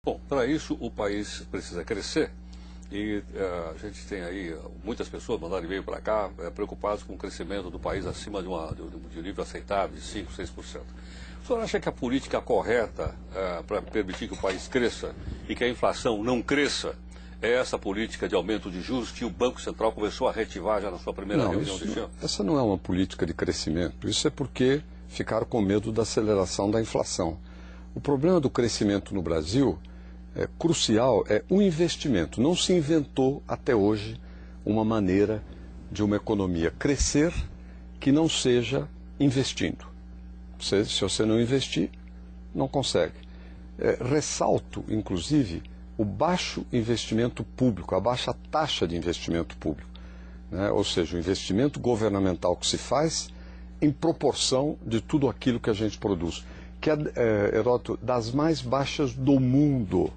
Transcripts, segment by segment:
Bom, para isso o país precisa crescer e a gente tem aí muitas pessoas mandando e-mail para cá preocupadas com o crescimento do país acima de um nível aceitável de 5, 6%. O senhor acha que a política correta para permitir que o país cresça e que a inflação não cresça é essa política de aumento de juros que o Banco Central começou a reativar já na sua primeira reunião deste ano? Essa não é uma política de crescimento. Isso é porque ficaram com medo da aceleração da inflação. O problema do crescimento no Brasil crucial é o investimento. Não se inventou até hoje uma maneira de uma economia crescer que não seja investindo. Se você não investir, não consegue. Ressalto, inclusive, o baixo investimento público, a baixa taxa de investimento público, né? Ou seja, o investimento governamental que se faz em proporção de tudo aquilo que a gente produz, que é, Heródoto, das mais baixas do mundo.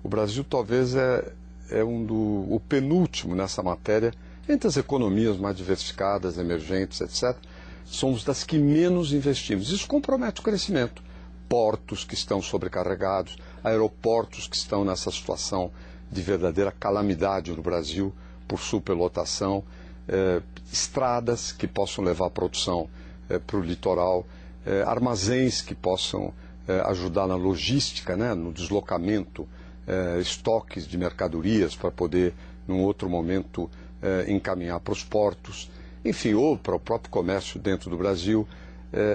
O Brasil talvez o penúltimo nessa matéria, entre as economias mais diversificadas, emergentes, etc. Somos das que menos investimos. Isso compromete o crescimento. Portos que estão sobrecarregados, aeroportos que estão nessa situação de verdadeira calamidade no Brasil por superlotação, estradas que possam levar a produção para o litoral, armazéns que possam ajudar na logística, né, no deslocamento, estoques de mercadorias para poder, num outro momento, encaminhar para os portos, enfim, ou para o próprio comércio dentro do Brasil.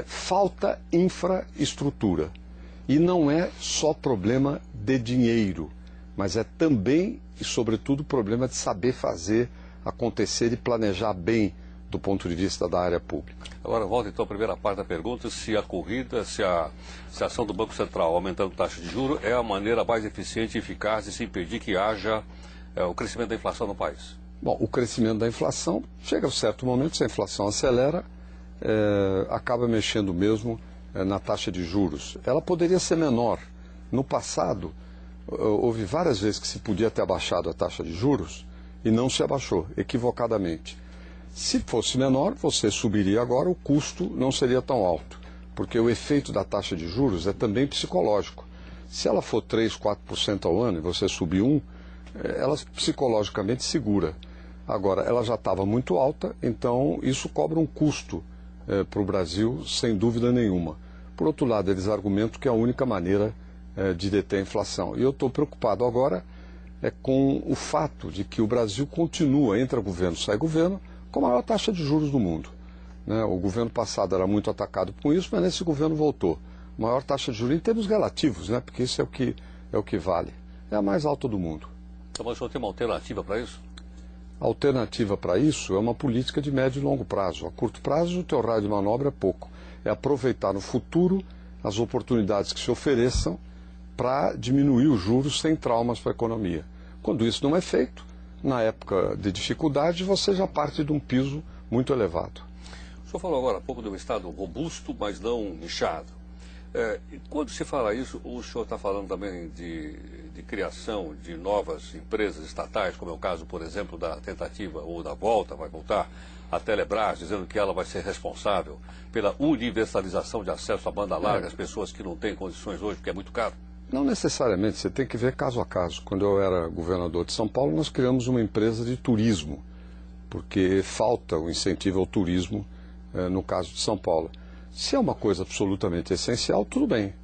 Falta infraestrutura. E não é só problema de dinheiro, mas é também e, sobretudo, problema de saber fazer acontecer e planejar bem do ponto de vista da área pública. Agora volta então à primeira parte da pergunta, se a ação do Banco Central aumentando a taxa de juros é a maneira mais eficiente e eficaz de se impedir que haja o crescimento da inflação no país. Bom, o crescimento da inflação chega a um certo momento, se a inflação acelera, acaba mexendo mesmo na taxa de juros. Ela poderia ser menor. No passado, houve várias vezes que se podia ter abaixado a taxa de juros e não se abaixou, equivocadamente. Se fosse menor, você subiria agora, o custo não seria tão alto, porque o efeito da taxa de juros é também psicológico. Se ela for 3, 4% ao ano e você subir 1%, ela psicologicamente segura. Agora, ela já estava muito alta, então isso cobra um custo para o Brasil, sem dúvida nenhuma. Por outro lado, eles argumentam que é a única maneira de deter a inflação. E eu estou preocupado agora com o fato de que o Brasil continua, entra governo, sai governo, com a maior taxa de juros do mundo, né? O governo passado era muito atacado com isso, mas nesse governo voltou. Maior taxa de juros em termos relativos, né? Porque isso é o que vale. É a mais alta do mundo. Então, mas o senhor tem uma alternativa para isso? A alternativa para isso é uma política de médio e longo prazo. A curto prazo, o teu raio de manobra é pouco. É aproveitar no futuro as oportunidades que se ofereçam para diminuir os juros sem traumas para a economia. Quando isso não é feito, na época de dificuldade, você já parte de um piso muito elevado. O senhor falou agora há pouco de um Estado robusto, mas não inchado. E quando se fala isso, o senhor está falando também de criação de novas empresas estatais, como é o caso, por exemplo, da tentativa ou da volta, vai voltar, a Telebrás, dizendo que ela vai ser responsável pela universalização de acesso à banda larga às pessoas que não têm condições hoje, porque é muito caro? Não necessariamente, você tem que ver caso a caso. Quando eu era governador de São Paulo, nós criamos uma empresa de turismo, porque falta o incentivo ao turismo no caso de São Paulo. Se é uma coisa absolutamente essencial, tudo bem.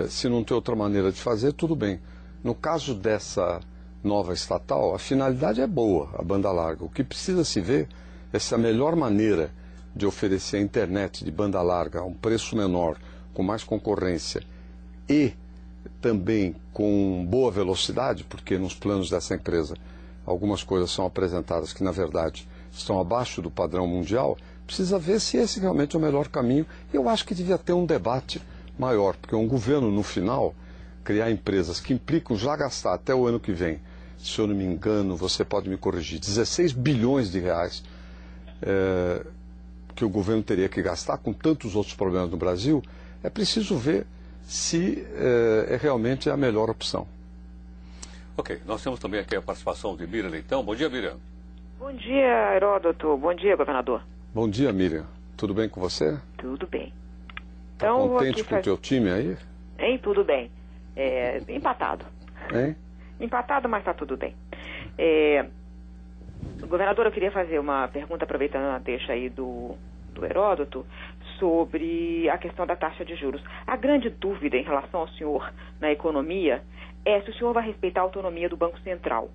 Se não tem outra maneira de fazer, tudo bem. No caso dessa nova estatal, a finalidade é boa, a banda larga. O que precisa se ver é se a melhor maneira de oferecer a internet de banda larga a um preço menor, com mais concorrência e também com boa velocidade, porque nos planos dessa empresa algumas coisas são apresentadas que, na verdade, estão abaixo do padrão mundial, precisa ver se esse realmente é o melhor caminho. Eu acho que devia ter um debate maior, porque um governo, no final, criar empresas que implicam já gastar até o ano que vem, se eu não me engano, você pode me corrigir, 16 bilhões de reais que o governo teria que gastar com tantos outros problemas no Brasil, é preciso ver se realmente é a melhor opção. Ok, nós temos também aqui a participação de Miriam Leitão. Bom dia, Miriam. Bom dia, Heródoto. Bom dia, governador. Bom dia, Miriam. Tudo bem com você? Tudo bem. Tá contente com o teu time aí? Tudo bem. Empatado. Hein? Empatado, mas está tudo bem. Governador, eu queria fazer uma pergunta, aproveitando a deixa aí do Heródoto, sobre a questão da taxa de juros. A grande dúvida em relação ao senhor na economia é se o senhor vai respeitar a autonomia do Banco Central.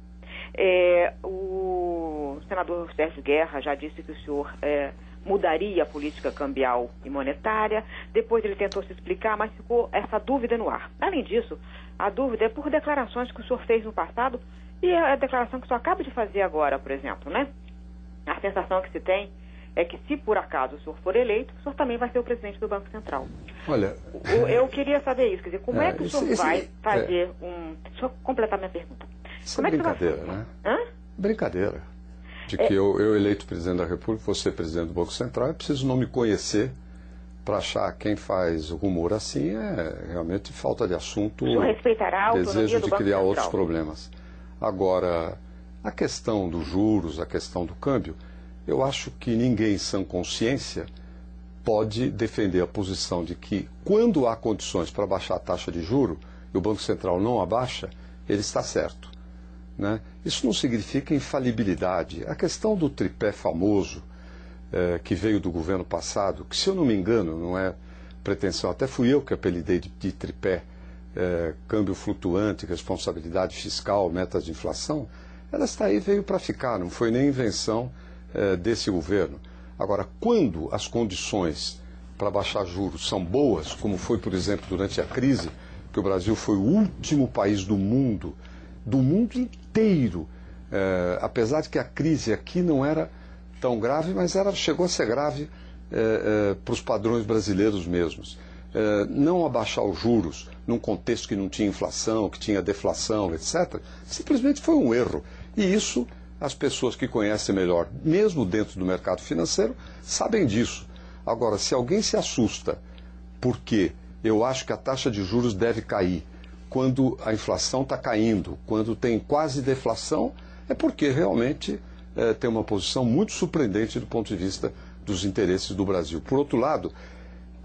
O senador Sérgio Guerra já disse que o senhor mudaria a política cambial e monetária. Depois ele tentou se explicar, mas ficou essa dúvida no ar. Além disso, a dúvida é por declarações que o senhor fez no passado e a declaração que o senhor acaba de fazer agora, por exemplo, né? A sensação que se tem é que, se por acaso o senhor for eleito, o senhor também vai ser o presidente do Banco Central. Olha... Eu queria saber isso, quer dizer, como é que o senhor vai fazer Deixa eu completar minha pergunta. Isso é brincadeira, né? Hã? Brincadeira. De que eu eleito presidente da República, você presidente do Banco Central, é preciso não me conhecer para achar quem faz rumor assim é realmente falta de assunto, o senhor respeitará a autonomia desejo do de Banco criar Central. outros problemas. Agora, a questão dos juros, a questão do câmbio, eu acho que ninguém em sã consciência pode defender a posição de que quando há condições para baixar a taxa de juro e o Banco Central não abaixa, ele está certo. Né? Isso não significa infalibilidade. A questão do tripé famoso que veio do governo passado, que se eu não me engano, não é pretensão, até fui eu que apelidei de tripé, câmbio flutuante, responsabilidade fiscal, metas de inflação, ela está aí, veio para ficar, não foi nem invenção desse governo. Agora, quando as condições para baixar juros são boas, como foi, por exemplo, durante a crise, que o Brasil foi o último país do mundo inteiro, apesar de que a crise aqui não era tão grave, mas chegou a ser grave para os padrões brasileiros mesmos. Não abaixar os juros num contexto que não tinha inflação, que tinha deflação, etc., simplesmente foi um erro. E isso as pessoas que conhecem melhor, mesmo dentro do mercado financeiro, sabem disso. Agora, se alguém se assusta porque eu acho que a taxa de juros deve cair, quando a inflação está caindo, quando tem quase deflação, é porque realmente tem uma posição muito surpreendente do ponto de vista dos interesses do Brasil. Por outro lado,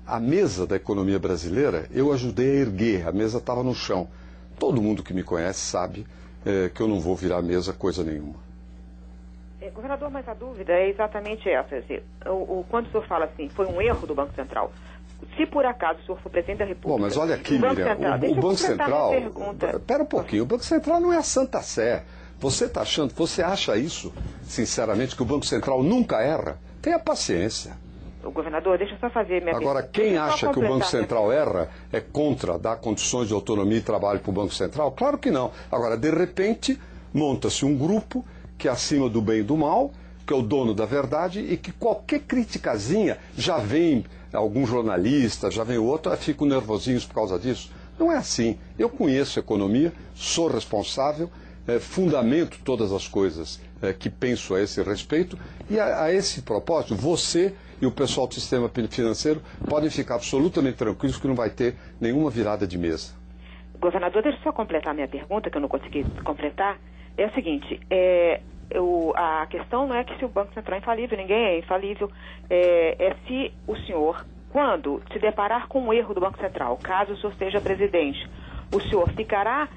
a mesa da economia brasileira, eu ajudei a erguer, a mesa estava no chão. Todo mundo que me conhece sabe que eu não vou virar a mesa coisa nenhuma. Governador, mas a dúvida é exatamente essa. Quando o senhor fala assim, foi um erro do Banco Central, se por acaso o senhor for presidente da República... Bom, mas olha aqui, Miriam, o Banco Central... Espera um pouquinho, o Banco Central não é a Santa Sé. Você acha isso, sinceramente, que o Banco Central nunca erra? Tenha paciência. Governador, deixa eu só fazer minha Agora, quem acha que o Banco Central erra é contra dar condições de autonomia e trabalho para o Banco Central? Claro que não. Agora, de repente, monta-se um grupo que é acima do bem e do mal, que é o dono da verdade e que qualquer criticazinha já vem algum jornalista, já vem outro, ficam nervosinhos por causa disso. Não é assim. Eu conheço economia, sou responsável, fundamento todas as coisas que penso a esse respeito e a esse propósito, você e o pessoal do sistema financeiro podem ficar absolutamente tranquilos que não vai ter nenhuma virada de mesa. Governador, deixa eu só completar minha pergunta, que eu não consegui completar. É o seguinte, a questão não é que se o Banco Central é infalível, ninguém é infalível, é se o senhor, quando se deparar com um erro do Banco Central, caso o senhor seja presidente, o senhor ficará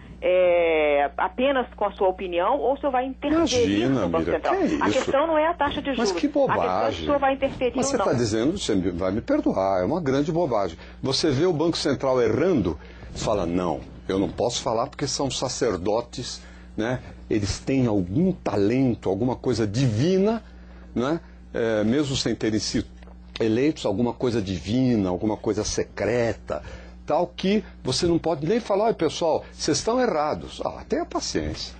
apenas com a sua opinião ou o senhor vai interferir no Banco Central? Que a questão não é a taxa de juros. Mas que bobagem. A questão é se o senhor vai interferir Mas ou você não. está dizendo, você vai me perdoar, é uma grande bobagem. Você vê o Banco Central errando, fala, não, eu não posso falar porque são sacerdotes, né? Eles têm algum talento, alguma coisa divina, né? Mesmo sem terem sido eleitos, alguma coisa divina, alguma coisa secreta, tal que você não pode nem falar, olha pessoal, vocês estão errados. Tenha paciência.